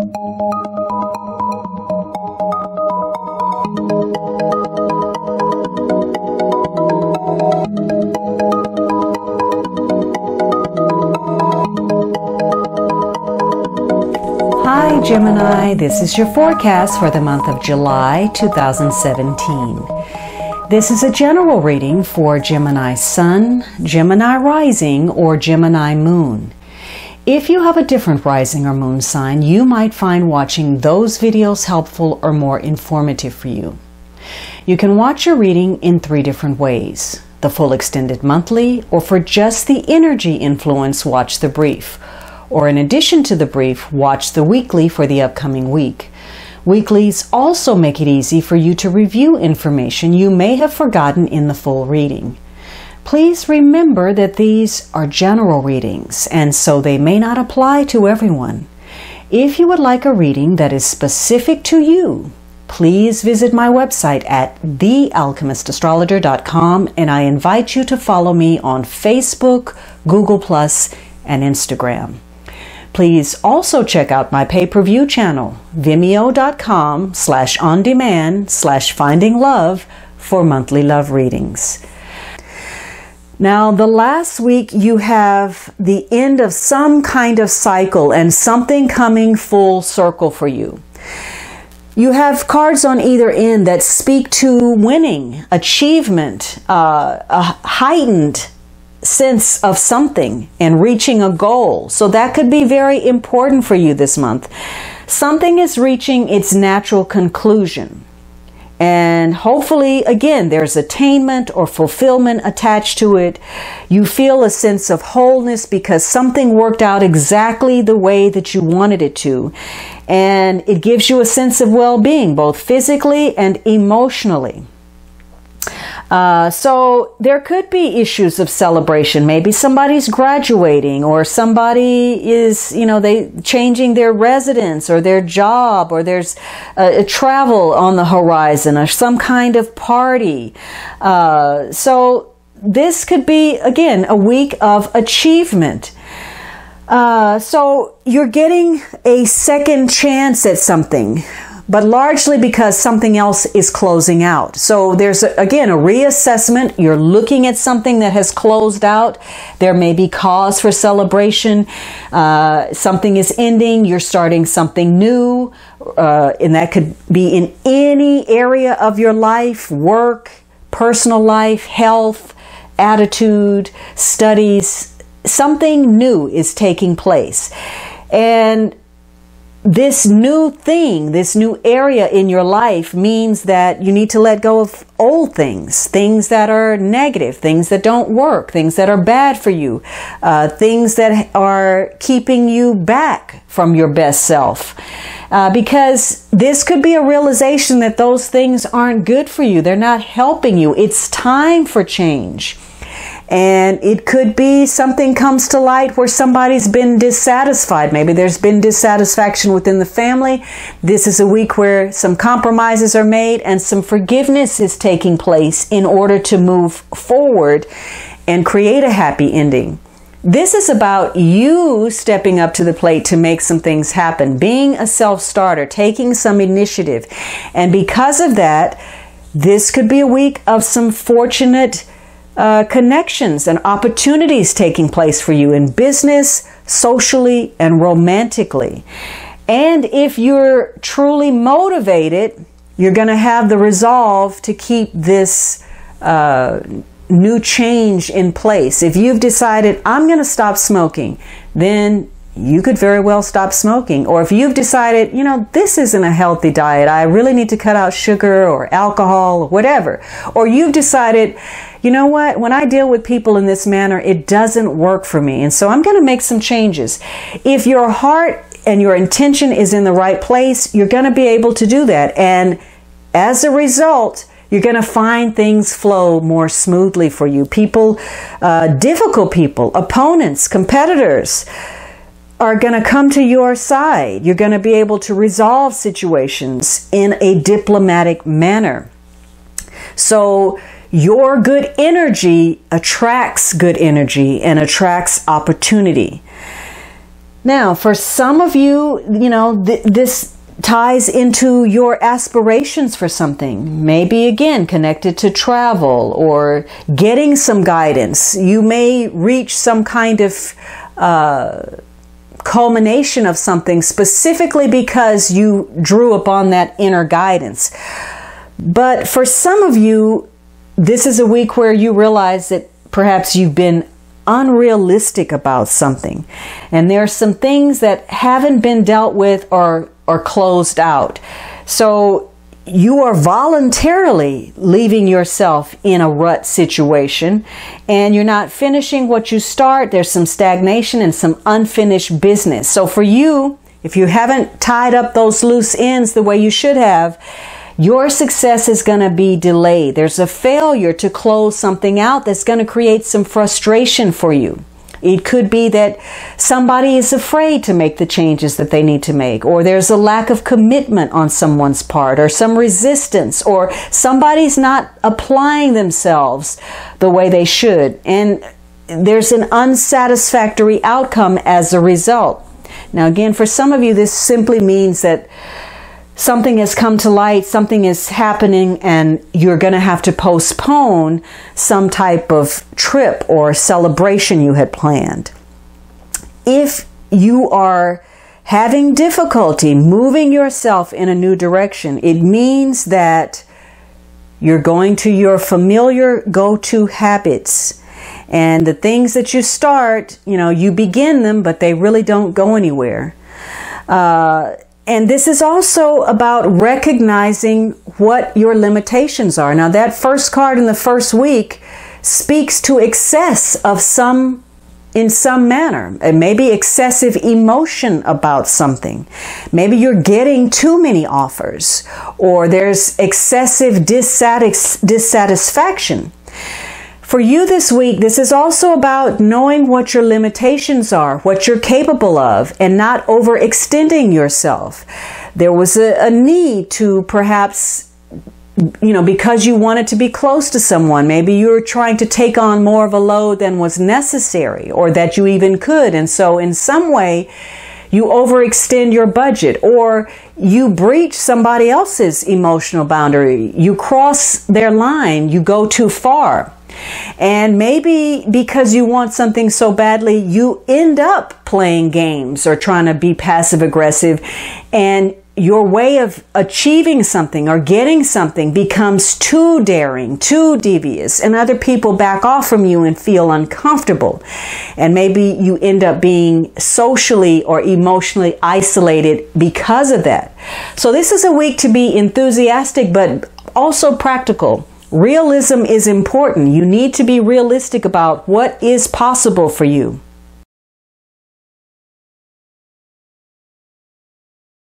Hi Gemini, this is your forecast for the month of July 2017. This is a general reading for Gemini Sun, Gemini Rising, or Gemini Moon. If you have a different rising or moon sign, you might find watching those videos helpful or more informative for you. You can watch your reading in 3 different ways: the full extended monthly, or for just the energy influence, watch the brief. Or in addition to the brief, watch the weekly for the upcoming week. Weeklies also make it easy for you to review information you may have forgotten in the full reading. Please remember that these are general readings, and so they may not apply to everyone. If you would like a reading that is specific to you, please visit my website at thealchemistastrologer.com, and I invite you to follow me on Facebook, Google+, and Instagram. Please also check out my pay-per-view channel, vimeo.com/on-demand/findinglove for monthly love readings. Now, the last week you have the end of some kind of cycle and something coming full circle for you. You have cards on either end that speak to winning, achievement, a heightened sense of something and reaching a goal. So that could be very important for you this month. Something is reaching its natural conclusion. And hopefully, again, there's attainment or fulfillment attached to it. You feel a sense of wholeness because something worked out exactly the way that you wanted it to. And it gives you a sense of well-being, both physically and emotionally. So there could be issues of celebration. Maybe somebody's graduating, or somebody is, they changing their residence or their job, or there's a travel on the horizon, or some kind of party. So this could be, again, a week of achievement. So you're getting a second chance at something, but largely because something else is closing out. So there's, again, a reassessment. You're looking at something that has closed out. There may be cause for celebration. Something is ending. You're starting something new. And that could be in any area of your life: work, personal life, health, attitude, studies. Something new is taking place. And this new thing, this new area in your life means that you need to let go of old things, things that are negative, things that don't work, things that are bad for you, things that are keeping you back from your best self. Because this could be a realization that those things aren't good for you. They're not helping you. It's time for change. And it could be something comes to light where somebody's been dissatisfied. Maybe there's been dissatisfaction within the family. This is a week where some compromises are made and some forgiveness is taking place in order to move forward and create a happy ending. This is about you stepping up to the plate to make some things happen, being a self-starter, taking some initiative. And because of that, this could be a week of some fortunate connections and opportunities taking place for you in business, socially, and romantically. And if you're truly motivated, you're going to have the resolve to keep this new change in place. If you've decided, I'm going to stop smoking, then you could very well stop smoking. Or if you've decided, this isn't a healthy diet, I really need to cut out sugar or alcohol or whatever. Or you've decided, you know what, when I deal with people in this manner, it doesn't work for me. And so I'm going to make some changes. If your heart and your intention is in the right place, you're going to be able to do that. And as a result, you're going to find things flow more smoothly for you. People, difficult people, opponents, competitors, are going to come to your side. You're going to be able to resolve situations in a diplomatic manner. So your good energy attracts good energy and attracts opportunity. Now, for some of you, this ties into your aspirations for something. Maybe again connected to travel or getting some guidance. You may reach some kind of culmination of something specifically because you drew upon that inner guidance. But for some of you, this is a week where you realize that perhaps you've been unrealistic about something. And there are some things that haven't been dealt with or closed out. So you are voluntarily leaving yourself in a rut situation, and you're not finishing what you start. There's some stagnation and some unfinished business. So for you, if you haven't tied up those loose ends the way you should have, your success is going to be delayed. There's a failure to close something out that's going to create some frustration for you. It could be that somebody is afraid to make the changes that they need to make, or there's a lack of commitment on someone's part, or some resistance, or somebody's not applying themselves the way they should, and there's an unsatisfactory outcome as a result. Now again, for some of you, this simply means that something has come to light, something is happening, and you're going to have to postpone some type of trip or celebration you had planned. If you are having difficulty moving yourself in a new direction, it means that you're going to your familiar go-to habits. And the things that you start, you begin them, but they really don't go anywhere. And this is also about recognizing what your limitations are. Now, that first card in the first week speaks to excess of in some manner. It may be excessive emotion about something. Maybe you're getting too many offers, or there's excessive dissatisfaction. For you this week, this is also about knowing what your limitations are, what you're capable of, and not overextending yourself. There was a need to perhaps, because you wanted to be close to someone, maybe you were trying to take on more of a load than was necessary or that you even could. And so in some way, you overextend your budget, or you breach somebody else's emotional boundary. You cross their line, you go too far. And maybe because you want something so badly, you end up playing games or trying to be passive aggressive, and your way of achieving something or getting something becomes too daring, too devious, and other people back off from you and feel uncomfortable. And maybe you end up being socially or emotionally isolated because of that. So this is a week to be enthusiastic, but also practical. Realism is important. You need to be realistic about what is possible for you.